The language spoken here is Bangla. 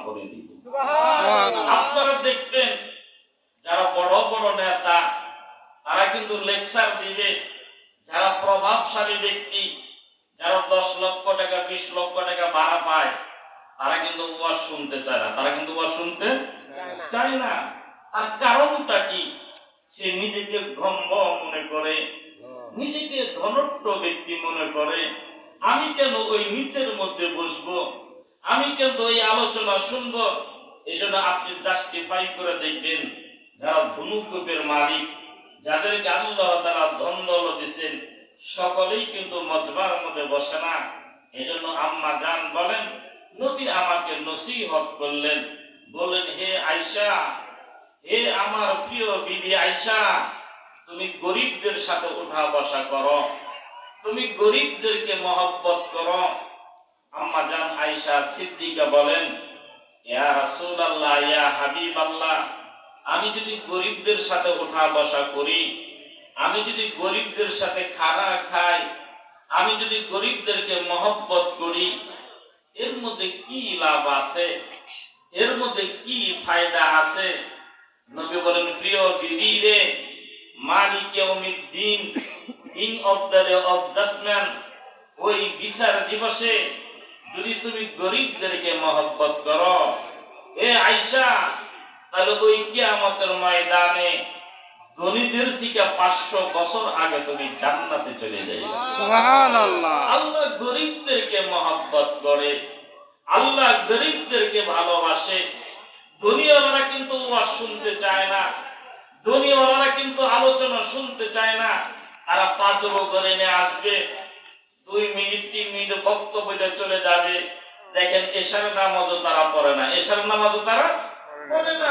করে দিবে। আপনারা দেখবেন যারা বড় বড় নেতা তারা কিন্তু লেকচার দিবে, যারা প্রভাবশালী ব্যক্তি, যারা 10 লক্ষ টাকা 20 লক্ষ টাকা ভাড়া পায় তারা কিন্তু ওয়াজ শুনতে চায় না, তারা কিন্তু ওয়াজ শুনতে চায় না। আর কারণটা কি? সে নিজেকে গম্ভ মনে করে, নিজেকে ধনট্ট ব্যক্তি মনে করে। আমি কেন ওই নিচের মধ্যে বসবো, আমি কেন ওই আলোচনা শুনবো? এই জন্য আপনি জাস্টিফাই করে দেখবেন যারা ধনুকূপের মালিক, যাদেরকে আল্লাহ তাআলা ধন দৌলত দিয়েছেন, সকলেই কিন্তু মজমার মধ্যে বসে না। এই জন্য আম্মা জান বলেন, নবী আমাকে নসিহত করলেন, বলেন, হে আয়েশা, হে আমার প্রিয় বিবি আয়েশা, তুমি গরিবদের সাথে উঠা বসা করো, তুমি গরিবদেরকে মহব্বত করো। আম্মা জান আয়েশা সিদ্দিকা বলেন, ইয়া রাসূলুল্লাহ, ইয়া হাবিবাল্লাহ, আমি যদি গরিবদের সাথে উঠা বসা করি, আমি যদি গরিবদের সাথে খানা খাই, আমি যদি গরিবদেরকে মহব্বত করি, এর মধ্যে কি লাভ আছে? এর মধ্যে কি ফায়দা আছে? নবী বলেন, প্রিয় বিবি রে, মালিক ইয়াউমিদ্দিন, king of the day of judgement, ওই বিচার দিবসে যদি তুমি গরিবদেরকে মহব্বত করো, হে আয়েশা, তাহলে ওই কিয়ামতের ময়দানে ধনীদের থেকে 500 বছর আগে তুমি জান্নাতে চলে যাবে। সুবহানাল্লাহ। আল্লাহ গরিবদেরকে মহব্বত করে, আল্লাহ গরিবদেরকে ভালোবাসে। ধনীওয়ালারা কিন্তু ওয়াজ শুনতে চায় না, ধনীওয়ালারা কিন্তু আলোচনা শুনতে চায় না। তারা 5 করে নিয়ে আসবে, 2 মিনিট 3 মিনিট বক্তব্য দিয়ে চলে যাবে। দেখেন এশার নামাজও তারা পড়ে না, এশার নামাজও তারা পড়ে না।